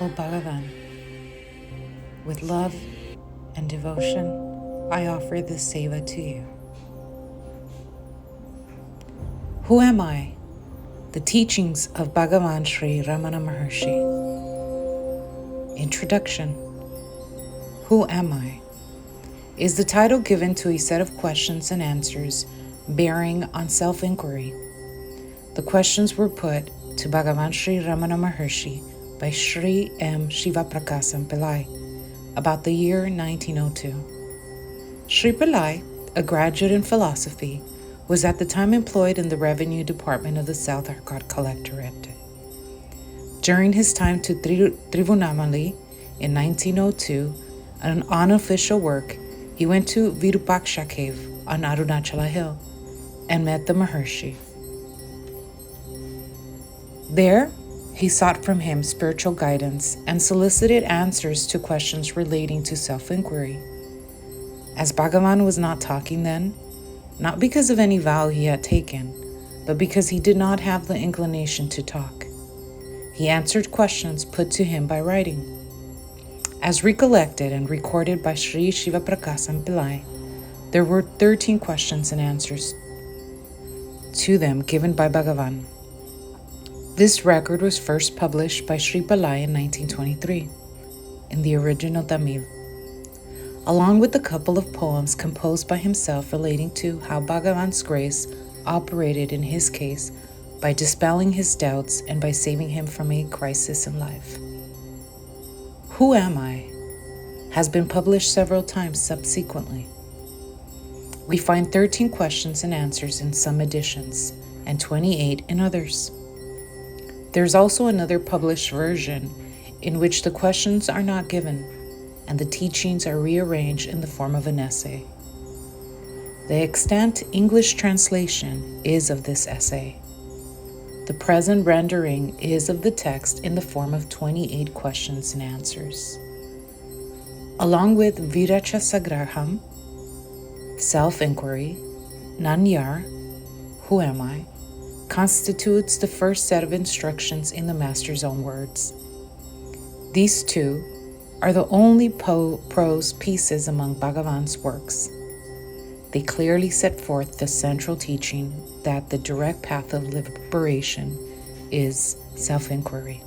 O Bhagavan, with love and devotion, I offer this seva to you. Who am I? The teachings of Bhagavan Sri Ramana Maharshi. Introduction. Who am I? Is the title given to a set of questions and answers bearing on self-inquiry. The questions were put to Bhagavan Sri Ramana Maharshi by Sri M. Shivaprakasam Pillai about the year 1902. Sri Pillai, a graduate in philosophy, was at the time employed in the Revenue Department of the South Arcot Collectorate. During his time to Trivunamali in 1902, on an unofficial work, he went to Virupaksha cave on Arunachala Hill and met the Maharshi. There, he sought from him spiritual guidance and solicited answers to questions relating to self-inquiry. As Bhagavan was not talking then, not because of any vow he had taken, but because he did not have the inclination to talk, he answered questions put to him by writing. As recollected and recorded by Sri Shivaprakasam Pillai, there were 13 questions and answers to them given by Bhagavan. This record was first published by Sri Pillai in 1923 in the original Tamil, along with a couple of poems composed by himself relating to how Bhagavan's grace operated in his case by dispelling his doubts and by saving him from a crisis in life. Who Am I? Has been published several times subsequently. We find 13 questions and answers in some editions and 28 in others. There's also another published version in which the questions are not given and the teachings are rearranged in the form of an essay. The extant English translation is of this essay. The present rendering is of the text in the form of 28 questions and answers. Along with Viracha Sagraham, self-inquiry, Nanyar, who am I, constitutes the first set of instructions in the Master's own words. These two are the only prose pieces among Bhagavan's works. They clearly set forth the central teaching that the direct path of liberation is self-inquiry.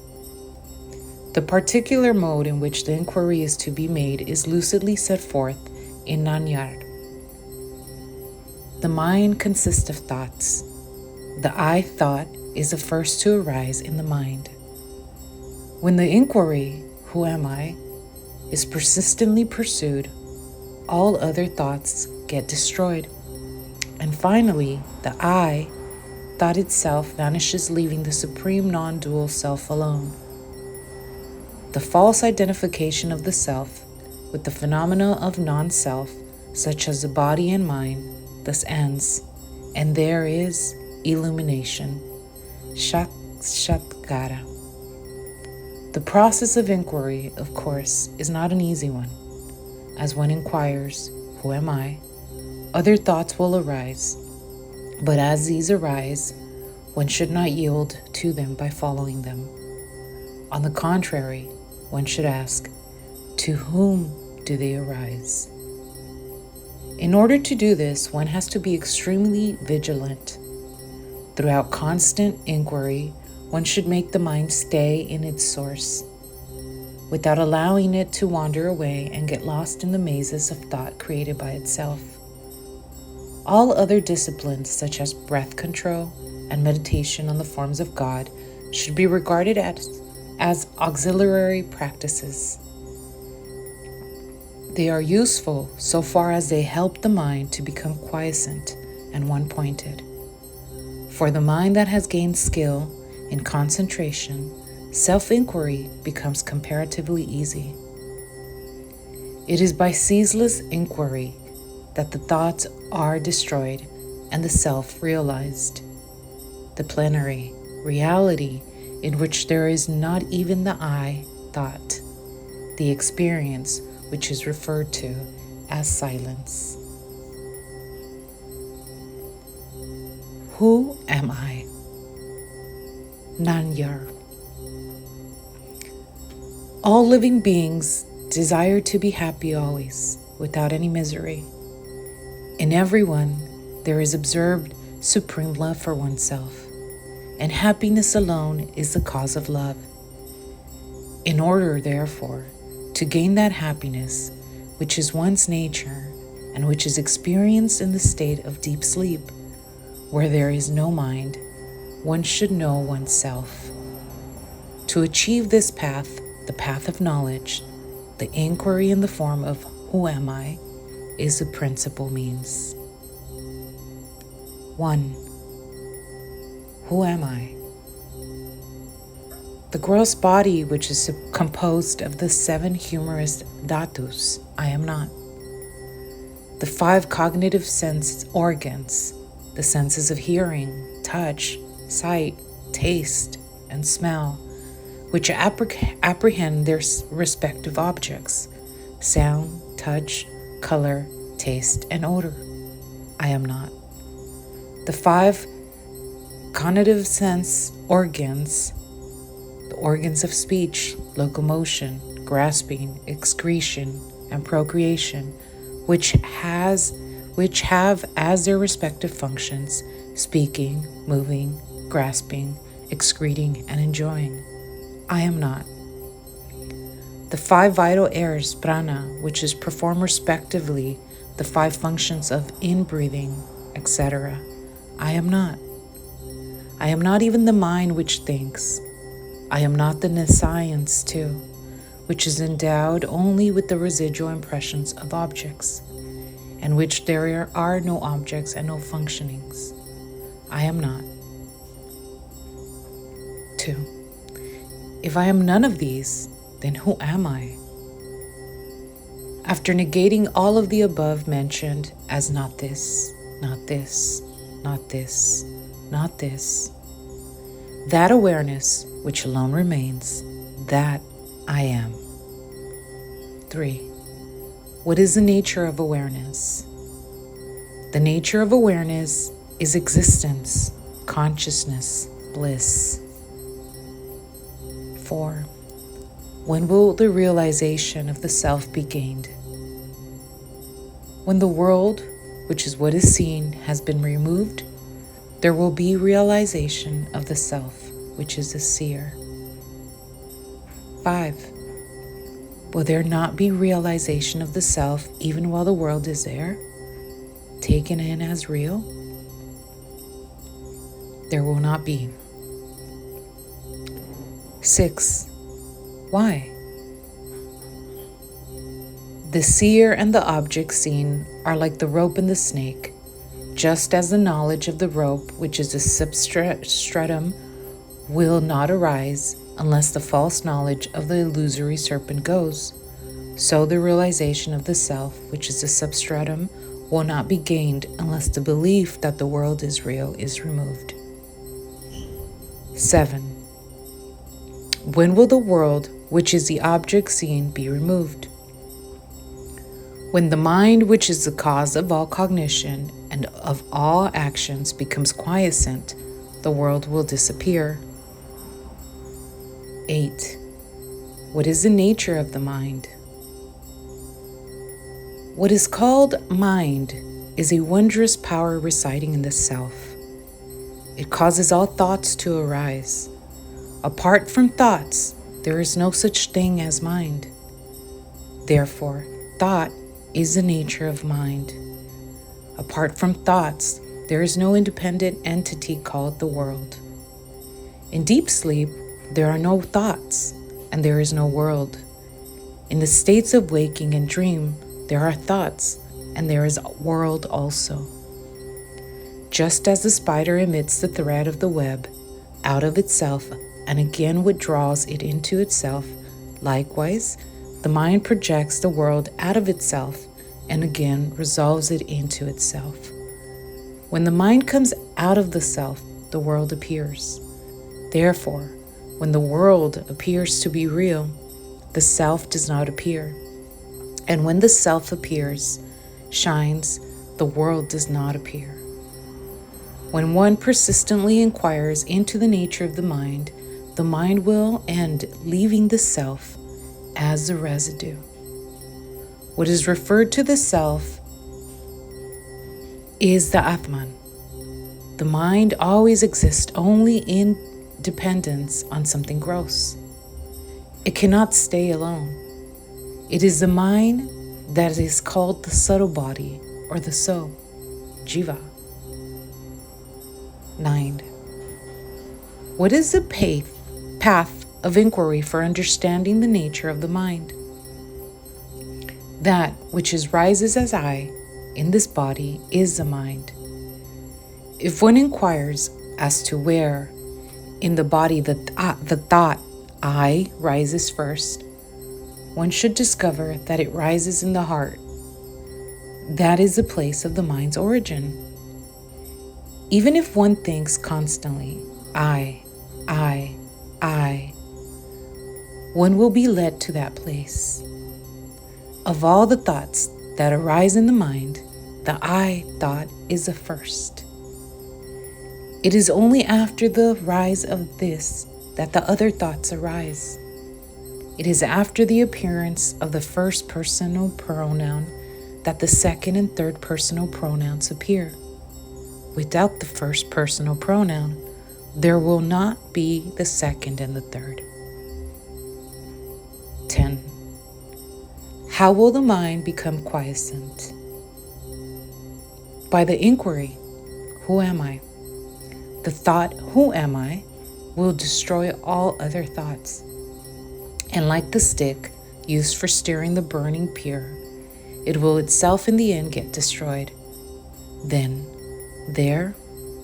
The particular mode in which the inquiry is to be made is lucidly set forth in Nanyar. The mind consists of thoughts. The I thought is the first to arise in the mind. When the inquiry, who am I, is persistently pursued, all other thoughts get destroyed. And finally, the I, thought itself, vanishes, leaving the supreme non-dual self alone. The false identification of the self with the phenomena of non-self, such as the body and mind, thus ends, and there is illumination, Sakshatkara. The process of inquiry, of course, is not an easy one. As one inquires, who am I? Other thoughts will arise, but as these arise, one should not yield to them by following them. On the contrary, one should ask, to whom do they arise? In order to do this, one has to be extremely vigilant. Throughout constant inquiry, one should make the mind stay in its source, without allowing it to wander away and get lost in the mazes of thought created by itself. All other disciplines, such as breath control and meditation on the forms of God, should be regarded as auxiliary practices. They are useful so far as they help the mind to become quiescent and one-pointed. For the mind that has gained skill in concentration, self-inquiry becomes comparatively easy. It is by ceaseless inquiry that the thoughts are destroyed and the self realized. The plenary reality in which there is not even the I thought, the experience which is referred to as silence. Who am I? Nanyar. All living beings desire to be happy always, without any misery. In everyone, there is observed supreme love for oneself, and happiness alone is the cause of love. In order, therefore, to gain that happiness, which is one's nature, and which is experienced in the state of deep sleep, where there is no mind, one should know oneself. To achieve this path, the path of knowledge, the inquiry in the form of "Who am I?" is the principal means. 1. Who am I? The gross body, which is composed of the 7 humorous dhatus, I am not. The 5 cognitive sense organs, the senses of hearing, touch, sight, taste, and smell, which apprehend their respective objects, sound, touch, color, taste, and odor. I am not. The 5 cognitive sense organs, the organs of speech, locomotion, grasping, excretion, and procreation, which have as their respective functions speaking, moving, grasping, excreting, and enjoying. I am not. The 5 vital airs, prana, which is perform respectively the 5 functions of inbreathing, etc. I am not. I am not even the mind which thinks. I am not the nescience too, which is endowed only with the residual impressions of objects, and which there are no objects and no functionings. I am not. 2. If I am none of these, then who am I? After negating all of the above mentioned as not this, not this, not this, not this, that awareness which alone remains, that I am. 3. What is the nature of awareness? The nature of awareness is existence, consciousness, bliss. 4. When will the realization of the self be gained? When the world, which is what is seen, has been removed, there will be realization of the self, which is the seer. 5. Will there not be realization of the self even while the world is there, taken in as real? There will not be. 6. Why? The seer and the object seen are like the rope and the snake, just as the knowledge of the rope, which is a substratum, will not arise unless the false knowledge of the illusory serpent goes, so the realization of the self, which is a substratum, will not be gained unless the belief that the world is real is removed. 7. When will the world, which is the object seen, be removed? When the mind, which is the cause of all cognition and of all actions, becomes quiescent, the world will disappear. 8. What is the nature of the mind? What is called mind is a wondrous power residing in the self. It causes all thoughts to arise. Apart from thoughts, there is no such thing as mind. Therefore, thought is the nature of mind. Apart from thoughts, there is no independent entity called the world. In deep sleep, there are no thoughts, and there is no world. In the states of waking and dream, there are thoughts, and there is a world also. Just as the spider emits the thread of the web out of itself and again withdraws it into itself, likewise, the mind projects the world out of itself and again resolves it into itself. When the mind comes out of the self, the world appears. Therefore, when the world appears to be real, the self does not appear. And when the self appears, shines, the world does not appear. When one persistently inquires into the nature of the mind will end leaving the self as the residue. What is referred to the self is the Atman. The mind always exists only in dependence on something gross. It cannot stay alone. It is the mind that is called the subtle body or the soul, Jiva. 9. What is the path of inquiry for understanding the nature of the mind? That which rises as I in this body is the mind. If one inquires as to where in the body the thought I rises first, one should discover that it rises in the heart. That is the place of the mind's origin. Even if one thinks constantly, I, one will be led to that place. Of all the thoughts that arise in the mind, the I thought is the first. It is only after the rise of this that the other thoughts arise. It is after the appearance of the first personal pronoun that the second and third personal pronouns appear. Without the first personal pronoun, there will not be the second and the third. 10. How will the mind become quiescent? By the inquiry, who am I? The thought, who am I, will destroy all other thoughts. And like the stick used for stirring the burning pyre, it will itself in the end get destroyed. Then, there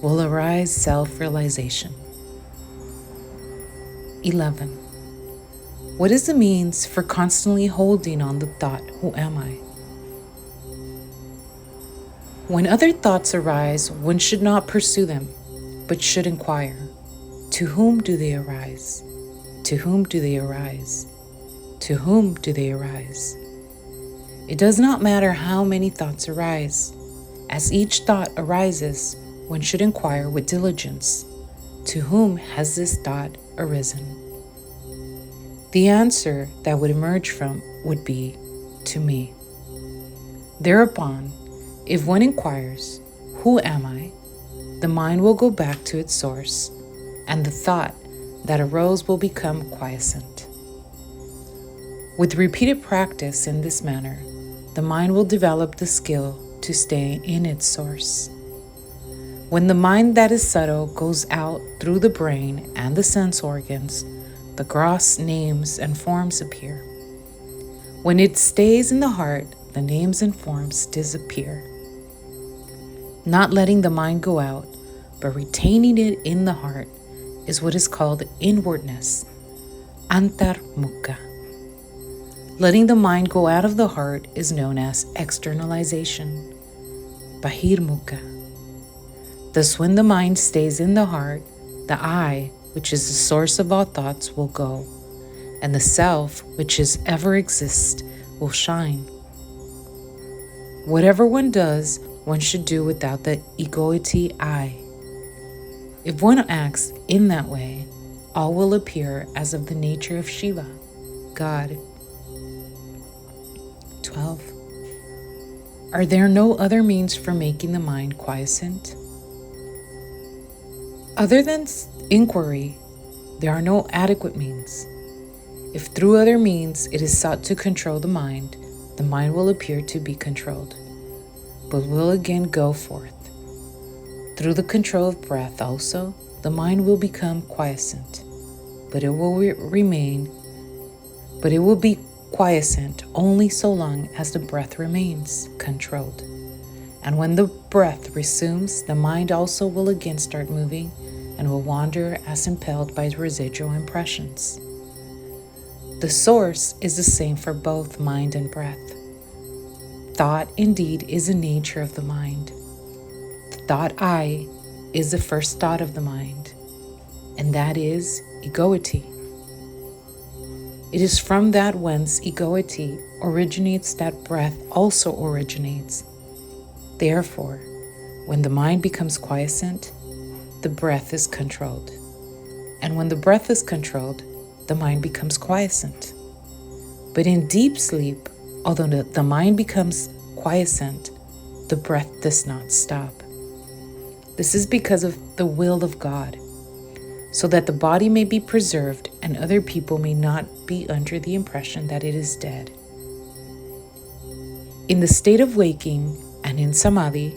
will arise self-realization. 11. What is the means for constantly holding on the thought, who am I? When other thoughts arise, one should not pursue them, but should inquire, to whom do they arise? To whom do they arise? To whom do they arise? It does not matter how many thoughts arise. As each thought arises, one should inquire with diligence, to whom has this thought arisen? The answer that would emerge from would be, to me. Thereupon, if one inquires, who am I? The mind will go back to its source, and the thought that arose will become quiescent. With repeated practice in this manner, the mind will develop the skill to stay in its source. When the mind that is subtle goes out through the brain and the sense organs, the gross names and forms appear. When it stays in the heart, the names and forms disappear. Not letting the mind go out, but retaining it in the heart, is what is called inwardness, antarmukha. Letting the mind go out of the heart is known as externalization, bahirmukha. Thus, when the mind stays in the heart, the I, which is the source of all thoughts, will go, and the self, which is ever exists, will shine. Whatever one does, one should do without the egoity I. If one acts in that way, all will appear as of the nature of Shiva, God. 12. Are there no other means for making the mind quiescent? Other than inquiry, there are no adequate means. If through other means it is sought to control the mind will appear to be controlled, but will again go forth. Through the control of breath also, the mind will become quiescent, but it will be quiescent only so long as the breath remains controlled. And when the breath resumes, the mind also will again start moving and will wander as impelled by residual impressions. The source is the same for both mind and breath. Thought indeed is the nature of the mind. The thought I is the first thought of the mind, and that is egoity. It is from that whence egoity originates that breath also originates. Therefore, when the mind becomes quiescent, the breath is controlled. And when the breath is controlled, the mind becomes quiescent. But in deep sleep, although the mind becomes quiescent, the breath does not stop. This is because of the will of God, so that the body may be preserved and other people may not be under the impression that it is dead. In the state of waking and in samadhi,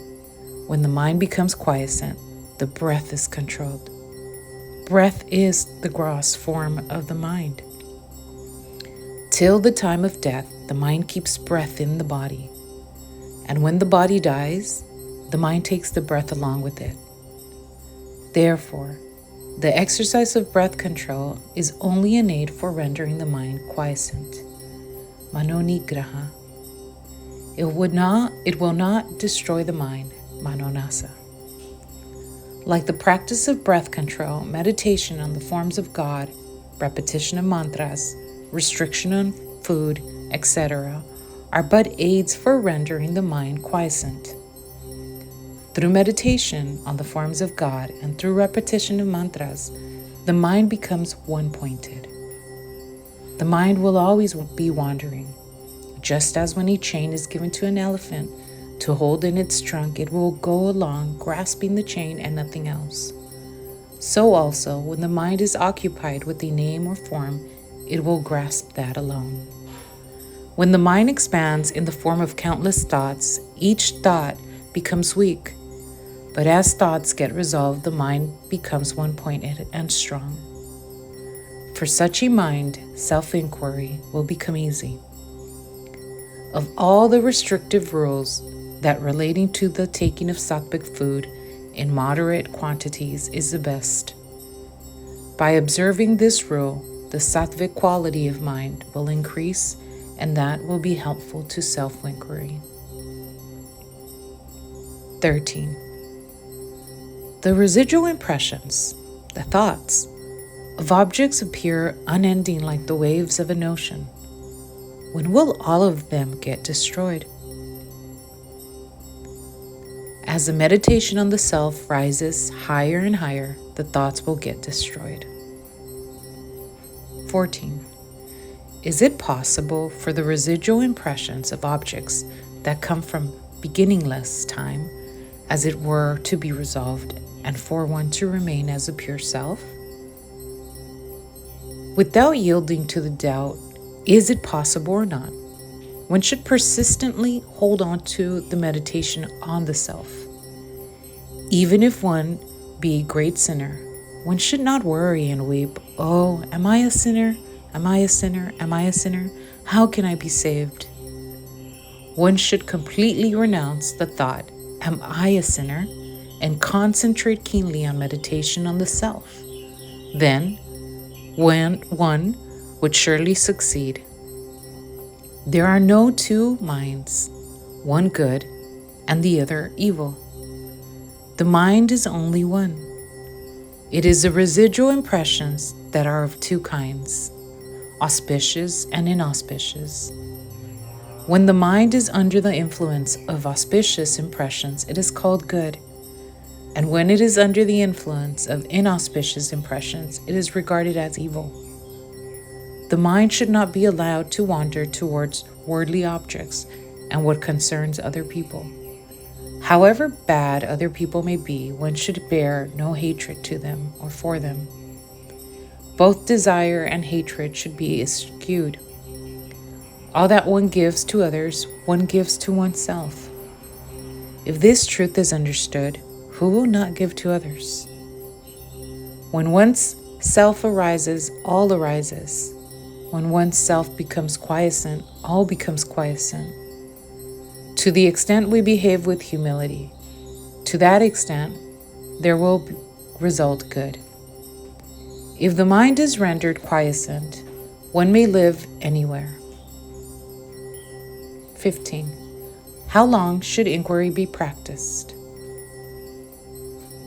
when the mind becomes quiescent, the breath is controlled. Breath is the gross form of the mind. Till the time of death, the mind keeps breath in the body. And when the body dies, the mind takes the breath along with it. Therefore, the exercise of breath control is only an aid for rendering the mind quiescent. Manonigraha. It will not destroy the mind. Manonasa. Like the practice of breath control, meditation on the forms of God, repetition of mantras, restriction on food, etc., are but aids for rendering the mind quiescent. Through meditation on the forms of God and through repetition of mantras, the mind becomes one-pointed. The mind will always be wandering. Just as when a chain is given to an elephant to hold in its trunk, it will go along grasping the chain and nothing else. So also, when the mind is occupied with a name or form, it will grasp that alone. When the mind expands in the form of countless thoughts, each thought becomes weak. But as thoughts get resolved, the mind becomes one-pointed and strong. For such a mind, self-inquiry will become easy. Of all the restrictive rules, that relating to the taking of sattvic food in moderate quantities is the best. By observing this rule, the sattvic quality of mind will increase, and that will be helpful to self-inquiry. 13. The residual impressions, the thoughts, of objects appear unending like the waves of an ocean. When will all of them get destroyed? As the meditation on the self rises higher and higher, the thoughts will get destroyed. 14. Is it possible for the residual impressions of objects that come from beginningless time, as it were, to be resolved, and for one to remain as a pure self? Without yielding to the doubt, is it possible or not, one should persistently hold on to the meditation on the self. Even if one be a great sinner, one should not worry and weep, "Oh, am I a sinner? Am I a sinner? Am I a sinner? How can I be saved?" One should completely renounce the thought, "Am I a sinner?" and concentrate keenly on meditation on the self. Then, one would surely succeed. There are no two minds, one good and the other evil. The mind is only one. It is the residual impressions that are of two kinds, auspicious and inauspicious. When the mind is under the influence of auspicious impressions, it is called good. And when it is under the influence of inauspicious impressions, it is regarded as evil. The mind should not be allowed to wander towards worldly objects and what concerns other people. However bad other people may be, one should bear no hatred to them or for them. Both desire and hatred should be eschewed. All that one gives to others, one gives to oneself. If this truth is understood, who will not give to others? When one's self arises, all arises. When one's self becomes quiescent, all becomes quiescent. To the extent we behave with humility, to that extent there will result good. If the mind is rendered quiescent, one may live anywhere. 15. How long should inquiry be practiced?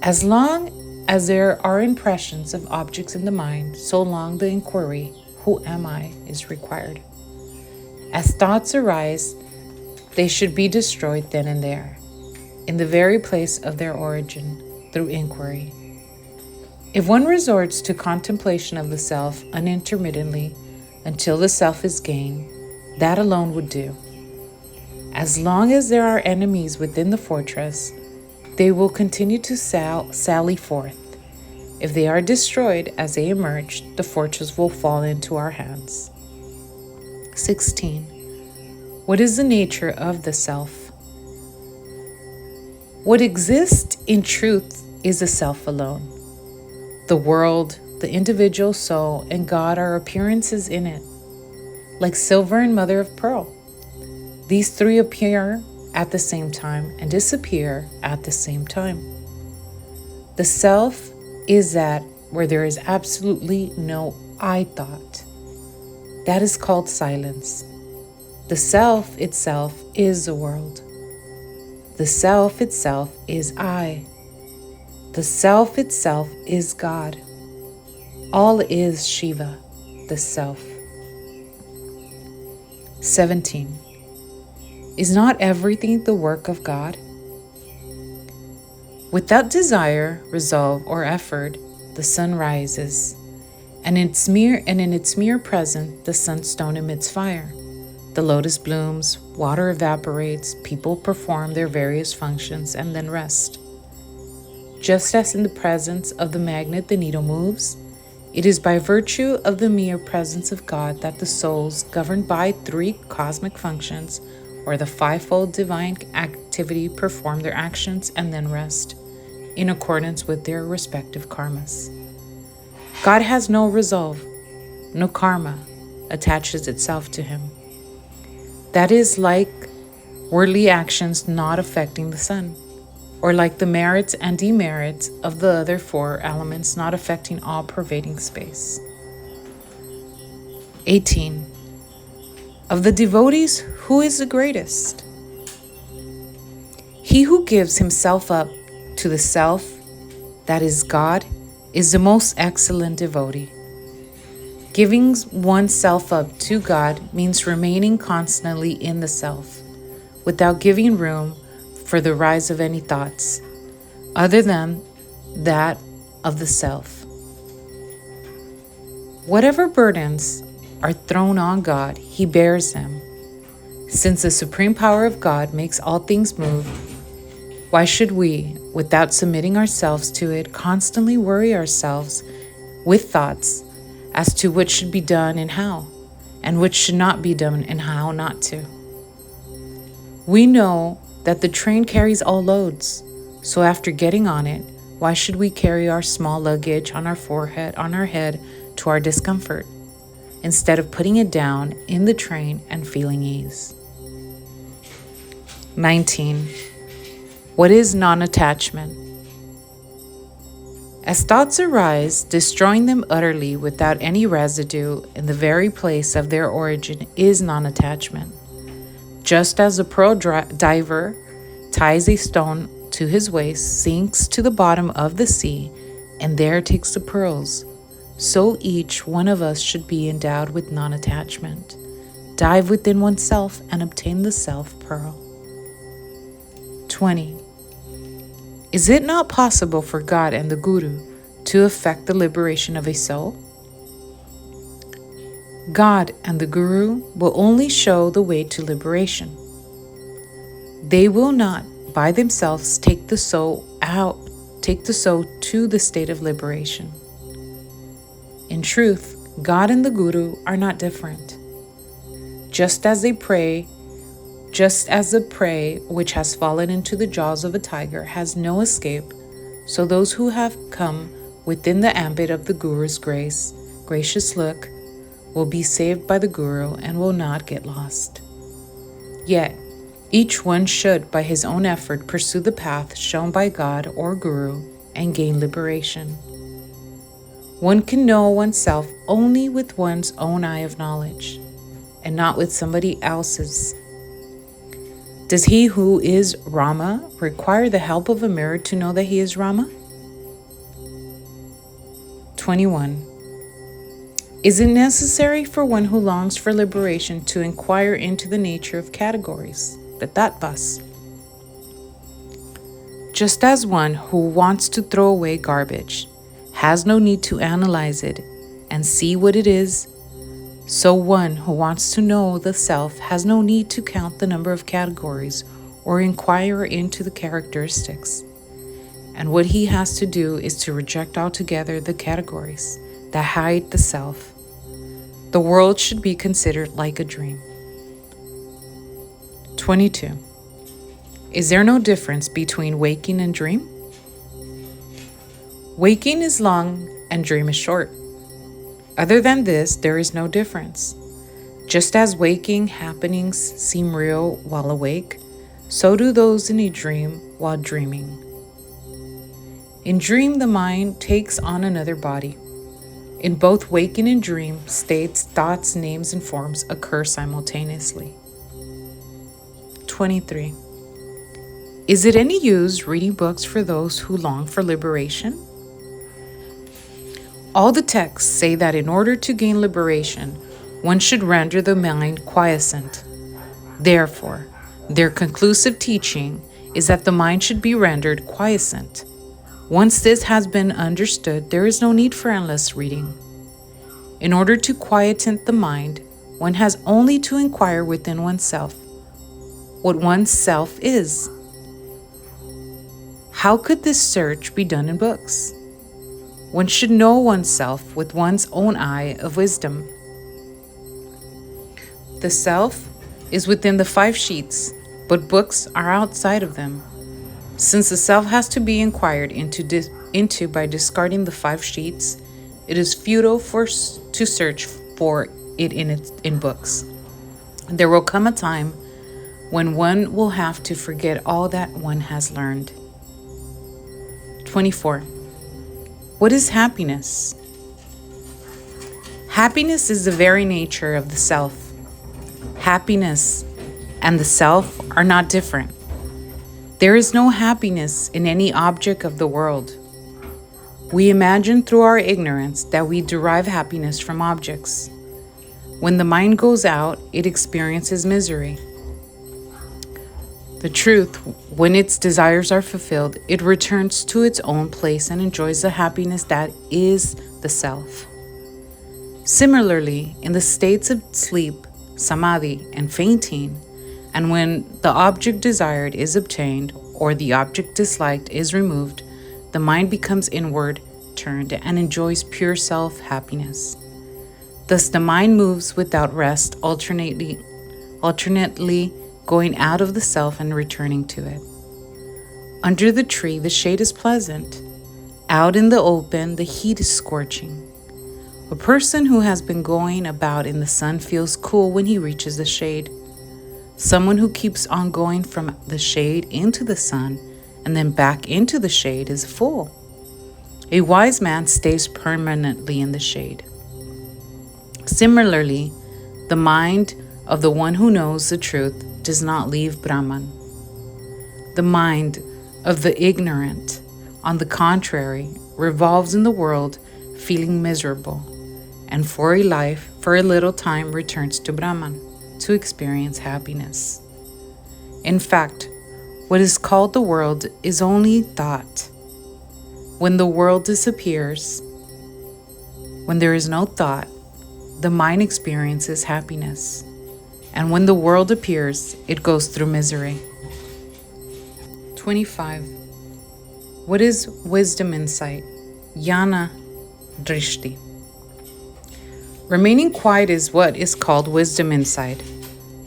As long as there are impressions of objects in the mind, so long the inquiry, "Who am I?" is required. As thoughts arise, they should be destroyed then and there, in the very place of their origin, through inquiry. If one resorts to contemplation of the self unintermittently until the self is gained, That alone would do. As long as there are enemies within the fortress, they will continue to sally forth. If they are destroyed as they emerge, the fortress will fall into our hands. 16. What is the nature of the self? What exists in truth is the self alone. The world, the individual soul, and God are appearances in it, like silver and mother of pearl. These three appear at the same time and disappear at the same time. The self is that where there is absolutely no I thought. That is called silence. The self itself is the world. The self itself is I. The self itself is God. All is Shiva, the self. 17. Is not everything the work of God? Without desire, resolve, or effort, the sun rises, and in its mere presence, the sunstone emits fire. The lotus blooms, water evaporates, people perform their various functions and then rest. Just as in the presence of the magnet the needle moves, it is by virtue of the mere presence of God that the souls, governed by three cosmic functions, or the fivefold divine activity, perform their actions and then rest, in accordance with their respective karmas. God has no resolve, no karma attaches itself to him. That is like worldly actions not affecting the sun, or like the merits and demerits of the other four elements not affecting all-pervading space. 18. Of the devotees, who is the greatest? He who gives himself up to the self, that is God, is the most excellent devotee. Giving oneself up to God means remaining constantly in the self, without giving room for the rise of any thoughts, other than that of the self. Whatever burdens are thrown on God, he bears them. Since the supreme power of God makes all things move, why should we, without submitting ourselves to it, constantly worry ourselves with thoughts as to what should be done and which should not be done and how not to? We know that the train carries all loads, so after getting on it, why should we carry our small luggage on our head to our discomfort, instead of putting it down in the train and feeling ease? 19. What is non-attachment? As thoughts arise, destroying them utterly without any residue in the very place of their origin is non-attachment. Just as a pearl diver ties a stone to his waist, sinks to the bottom of the sea, and there takes the pearls, so each one of us should be endowed with non-attachment. Dive within oneself and obtain the self-pearl. 20. Is it not possible for God and the Guru to effect the liberation of a soul? God and the Guru will only show the way to liberation. They will not, by themselves, take the soul to the state of liberation. In truth, God and the Guru are not different. Just as the prey which has fallen into the jaws of a tiger has no escape, so those who have come within the ambit of the Guru's gracious look, will be saved by the Guru and will not get lost. Yet, each one should, by his own effort, pursue the path shown by God or Guru and gain liberation. One can know oneself only with one's own eye of knowledge, and not with somebody else's. Does he who is Rama require the help of a mirror to know that he is Rama? 21. Is it necessary for one who longs for liberation to inquire into the nature of categories, the tattvas? Just as one who wants to throw away garbage has no need to analyze it and see what it is, So one who wants to know the self has no need to count the number of categories or inquire into the characteristics. And what he has to do is to reject altogether the categories that hide the self. The world should be considered like a dream. 22. Is there no difference between waking and dream? Waking is long and dream is short. Other than this, there is no difference. Just as waking happenings seem real while awake, so do those in a dream while dreaming. In dream, the mind takes on another body. In both waking and dream states, thoughts, names, and forms occur simultaneously. 23. Is it any use reading books for those who long for liberation? All the texts say that in order to gain liberation, one should render the mind quiescent. Therefore, their conclusive teaching is that the mind should be rendered quiescent. Once this has been understood, there is no need for endless reading. In order to quieten the mind, one has only to inquire within oneself what one's self is. How could this search be done in books? One should know oneself with one's own eye of wisdom. The self is within the 5 sheets, but books are outside of them. Since the self has to be inquired into by discarding the 5 sheets, it is futile to search for it in books. There will come a time when one will have to forget all that one has learned. 24. What is happiness? Happiness is the very nature of the self. Happiness and the self are not different. There is no happiness in any object of the world. We imagine through our ignorance that we derive happiness from objects. When the mind goes out, it experiences misery. The truth, when its desires are fulfilled, it returns to its own place and enjoys the happiness that is the self. Similarly, in the states of sleep, samadhi, and fainting, and when the object desired is obtained or the object disliked is removed, the mind becomes inward turned and enjoys pure self-happiness. Thus the mind moves without rest, alternately going out of the self and returning to it. Under the tree, the shade is pleasant. Out in the open, the heat is scorching. A person who has been going about in the sun feels cool when he reaches the shade. Someone who keeps on going from the shade into the sun and then back into the shade is a fool. A wise man stays permanently in the shade. Similarly, the mind of the one who knows the truth does not leave Brahman. The mind of the ignorant, on the contrary, revolves in the world feeling miserable, and for a little time returns to Brahman to experience happiness. In fact, what is called the world is only thought. When the world disappears, when there is no thought, the mind experiences happiness. And when the world appears, it goes through misery. 25. What is wisdom insight? Jnana drishti. Remaining quiet is what is called wisdom insight.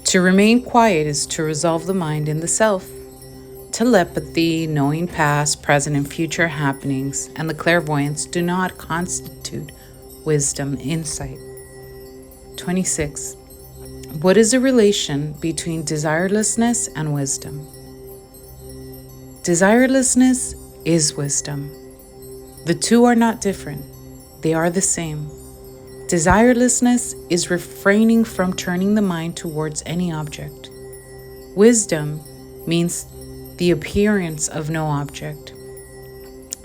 To remain quiet is to resolve the mind in the self. Telepathy, knowing past, present, and future happenings, and the clairvoyance do not constitute wisdom insight. 26. What is the relation between desirelessness and wisdom? Desirelessness is wisdom. The two are not different. They are the same. Desirelessness is refraining from turning the mind towards any object. Wisdom means the appearance of no object.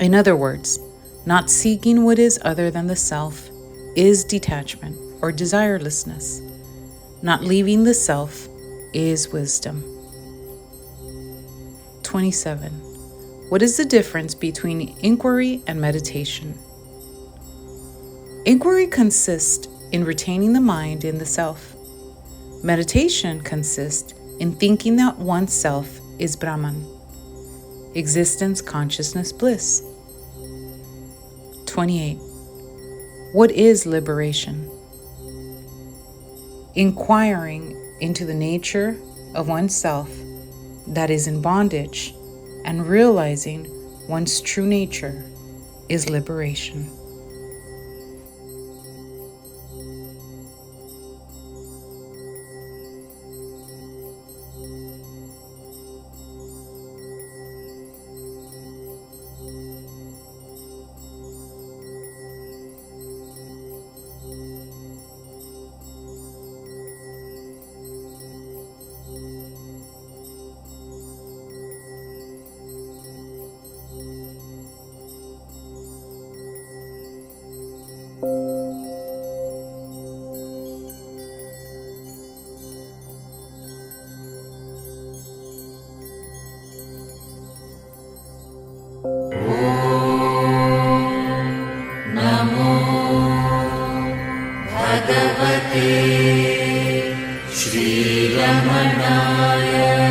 In other words, not seeking what is other than the self is detachment or desirelessness. Not leaving the self is wisdom. 27. What is the difference between inquiry and meditation? Inquiry consists in retaining the mind in the self. Meditation consists in thinking that oneself is Brahman, existence, consciousness, bliss. 28. What is liberation? Inquiring into the nature of oneself that is in bondage and realizing one's true nature is liberation. Shri Ramana